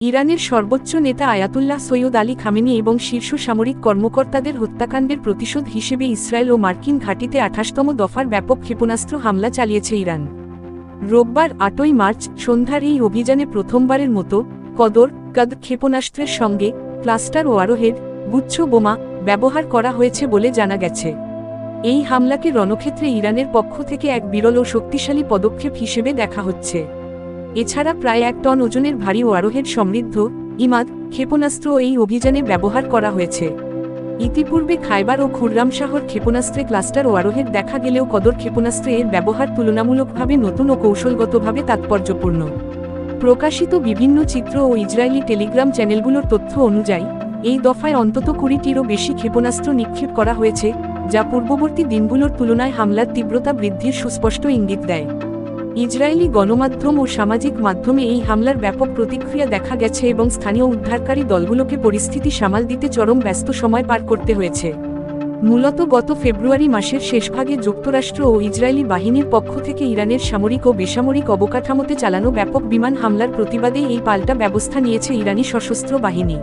ইরানের সর্বোচ্চ নেতা আয়াতুল্লাহ সৈয়দ আলী খামেনি এবং শীর্ষ সামরিক কর্মকর্তাদের হত্যাকাণ্ডের প্রতিশোধ হিসেবে ইসরায়েল ও মার্কিন ঘাঁটিতে ২৮তম দফার ব্যাপক ক্ষেপণাস্ত্র হামলা চালিয়েছে ইরান। রোববার ৮ই মার্চ সন্ধ্যার এই অভিযানে প্রথমবারের মতো কদর কাদ ক্ষেপণাস্ত্রের সঙ্গে ক্লাস্টার ওয়ারহেড গুচ্ছ বোমা ব্যবহার করা হয়েছে বলে জানা গেছে। এই হামলাকে রণক্ষেত্রে ইরানের পক্ষ থেকে এক বিরল ও শক্তিশালী পদক্ষেপ হিসেবে দেখা হচ্ছে। এছাড়া প্রায় ১ টন ওজনের ভারী ওয়ারহেড সমৃদ্ধ ইমাদ ক্ষেপণাস্ত্র এই অভিযানে ব্যবহার করা হয়েছে। ইতিপূর্বে খায়বার ও খুররামশাহর ক্ষেপণাস্ত্রে ক্লাস্টার ওয়ারহেড দেখা গেলেও কদর ক্ষেপণাস্ত্রে এর ব্যবহার তুলনামূলকভাবে নতুন ও কৌশলগতভাবে তাৎপর্যপূর্ণ। প্রকাশিত বিভিন্ন চিত্র ও ইসরায়েলি টেলিগ্রাম চ্যানেলগুলোর তথ্য অনুযায়ী এই দফায় অন্তত ২০টিরও বেশি ক্ষেপণাস্ত্র নিক্ষেপ করা হয়েছে, যা পূর্ববর্তী দিনগুলোর তুলনায় হামলার তীব্রতা বৃদ্ধির সুস্পষ্ট ইঙ্গিত দেয়। ইসরায়েলি গণমাধ্যম ও সামাজিক মাধ্যমে এই হামলার ব্যাপক প্রতিক্রিয়া দেখা গেছে এবং স্থানীয় উদ্ধারকারী দলগুলোকে পরিস্থিতি সামাল দিতে চরম ব্যস্ত সময় পার করতে হয়েছে। মূলত গত ফেব্রুয়ারি মাসের শেষভাগে যুক্তরাষ্ট্র ও ইসরায়েলি বাহিনীর পক্ষ থেকে ইরানের সামরিক ও বেসামরিক অবকাঠামোতে চালানো ব্যাপক বিমান হামলার প্রতিবাদে এই পাল্টা ব্যবস্থা নিয়েছে ইরানি সশস্ত্র বাহিনী।